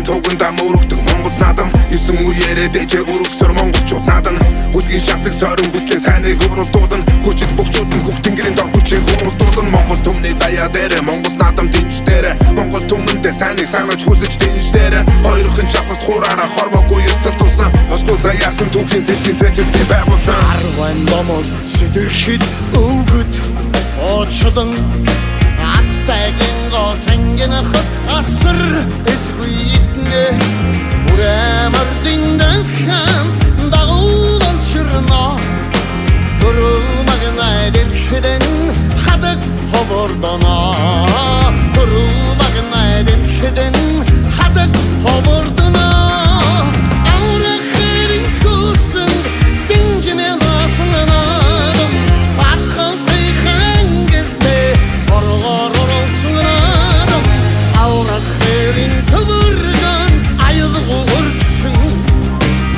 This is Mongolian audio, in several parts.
тугандаа мөрөгдөг Монгол наадам 9 үеэрээ дэжээ өргөсөр монголчууд наадан Үлгийн шатцэг сорин бүслийн сайныг уралдуудан Хүчит бөхчүүд нь хөх тэнгэрийн дор хүчийг уралдуудан Монгол түмний заяа дээрэ Монгол наадам дэнж дээрэ Монгол түмэндээ сайныг санаж хүсэж дэнж дээрэ Хоёрын чавхас хураараа хормоогүй ертэл тулсан Босгүй заяасан түүхийн дэлхийн цэжигтэй байгуулсан Арван домод сэтэрхэд өвгөт Очдан Ацтайгийн гол цангинахад асар эцгүй иднэ Үрэмэрдин дэвхэн дагуулан чирна Төрүмагнай дэрхэдэн хадаг хобордона Төрүмагнай дэрхэдэн хадаг хобордона Аурахэрин хутсан динжимэн асанадам Атхан тэйхэн гэртэ оргоролцунадам Аурахэрин төвөргөн аюулгүй өргсөн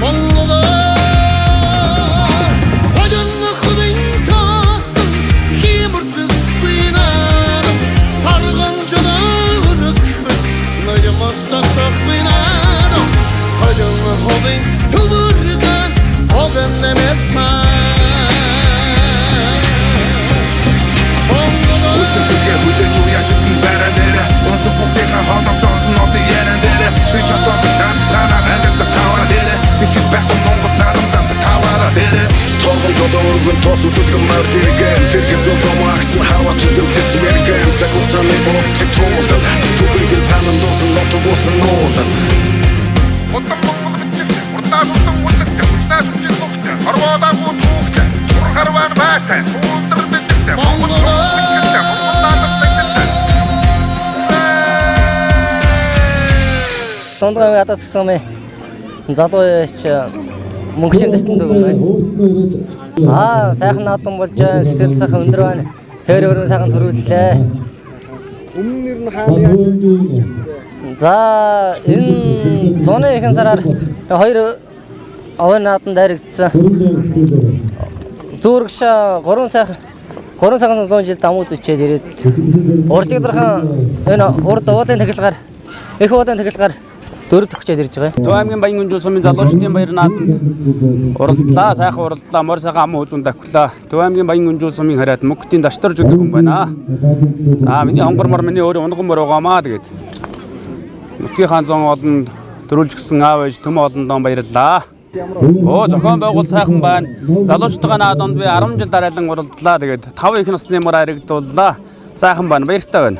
Монголоо Тожон хөдөн тасан химэрцгүй надам Тарган жонорог Ноймостахгүй надам Тожон хөдөн төвөргөн огон нэмэтсэн Үсэнтүгээ хүлээж уяачтан баран дээрэ Унсан бүгдийнхээ хоолой сонсон одын яран дээрэ Би чатаад ганцаараа ангид тавара дээрэ Тэгэхэд байхгүй Монгол наадамд тавара дээрэ Торгон жодоргон тос үдэлгэн мартиргэн Тэрхэн зөв домаагсан хаваачдын цэцмэргэн Сагурцаны боротыг туулан Түбэргэн санан дуусан нотогуусан нуулан Утам Монгол бичигтэй, урдаа сүрдэн үлдэгтэй, хүчнээ сүнжин сүхтэй, хорвоодаа гуут сүхтэй, сур харваар байтай, суулдар бичигтэй, Монгол сүрдэн бичигтэй, Монгол наадам бичигтэй. Дундгай ядаас гисэн юм. Залуу яач мөнгөчийн дэстэн дүүг байна. Сайхан наадам болж байна. Сэтгэл сайхан өндөр байна. Хэр өрөө сайхан төрүүллээ. Өмнө нь хаана яаж За энэ зуны ихэнх сараар 2 овын наадамд харигдсан. Зүргш 3 сайхан 100 жил дамууд үчээд ирээд уржигдрхан энэ урд уудын тахилгаар их уудын тахилгаар 4 төгчээд ирж байгаа. Төв аймгийн Баян гүнжил сумын залуучдын баяр наадамд уралдлаа, сайхан уралдлаа, мор сайхан ам үзүүн давхлаа. Төв аймгийн Баян гүнжил сумын хараад мөнгөтийн дашторж өгдөг юм байна. За миний хонгормор миний өөрөө унгамор байгаамаа тэгээд. Мөтгийн хаан зон олонд төрүүлж гисэн аав ээж төм олондоо баярлалаа. Зохион байгуул сайхан байна. Залуучдын наадамд би 10 жил дараалан уралдлаа. Тэгээд 5 их насны мөр харигдууллаа. Сайхан байна. Баяртай байна.